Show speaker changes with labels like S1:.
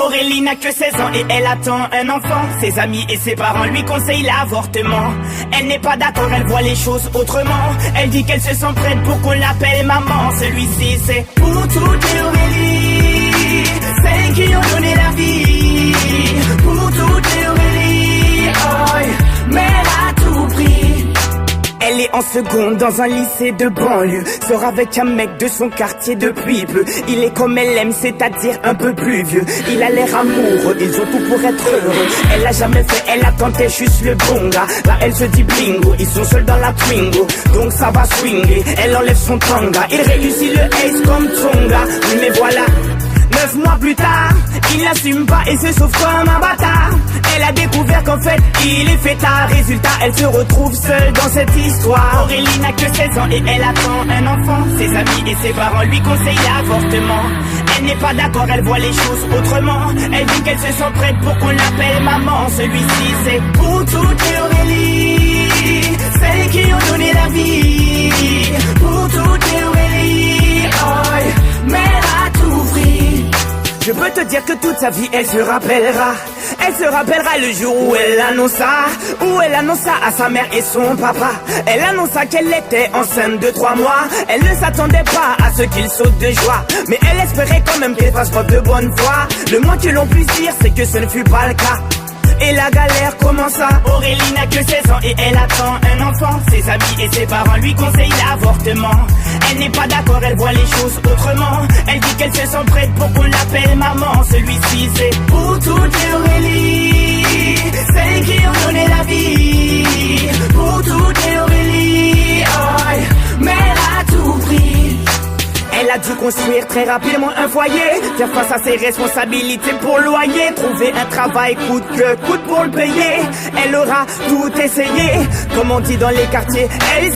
S1: Aurélie n'a que 16 ans et elle attend un enfant. Ses amis et ses parents lui conseillent l'avortement. Elle n'est pas d'accord, elle voit les choses autrement. Elle dit qu'elle se sent prête pour qu'on l'appelle maman. Celui-ci c'est pour toutes les Aurélie, celles qui ont donné la vie. Pour toutes les Aurélie, oh, mère à tout prix. Elle est en seconde dans un lycée de banlieue. Sort avec un mec de son quartier depuis peu. Il est comme elle aime, c'est-à-dire un peu plus vieux. Il a l'air amoureux, ils ont tout pour être heureux. Elle a jamais fait, elle attendait juste le bon gars. Là elle se dit bingo, ils sont seuls dans la Twingo. Donc ça va swinguer, elle enlève son tanga. Il réussit le ace comme Tonga. Oui mais voilà, 9 mois plus tard, il n'assume pas et se sauve comme un bâtard. Elle a découvert qu'en fait, il est fêtard. Résultat, elle se retrouve seule dans cette histoire. Aurélie n'a que 16 ans et elle attend un enfant. Ses amis et ses parents lui conseillent l'avortement. Elle n'est pas d'accord, elle voit les choses autrement. Elle dit qu'elle se sent prête pour qu'on l'appelle maman. Celui-ci c'est pour toutes les Aurélie, celles qui ont donné la vie. Pour toutes les Aurélie, oh, mère à tout prix. Je peux te dire que toute sa vie elle se rappellera. Elle se rappellera le jour où elle annonça à sa mère et son papa. Elle annonça qu'elle était enceinte de 3 mois. Elle ne s'attendait pas à ce qu'il saute de joie, mais elle espérait quand même qu'elle fasse preuve de bonne foi. Le moins que l'on puisse dire c'est que ce ne fut pas le cas. Et la galère commença. Aurélie n'a que 16 ans et elle attend un enfant. Ses amis et ses parents lui conseillent l'avortement. Elle n'est pas d'accord, elle voit les choses autrement. Elle dit qu'elle se sent prête pour qu'on l'appelle maman. Celui-ci c'est pour toutes les Aurélie, celles qui ont donné la vie. Pour toutes les Aurélie, oh, mère à tout prix. Elle a dû construire très rapidement un foyer, faire face à ses responsabilités pour le loyer, trouver un travail coûte que coûte pour le payer. Elle aura tout essayé, comme on dit dans les quartiers. Elle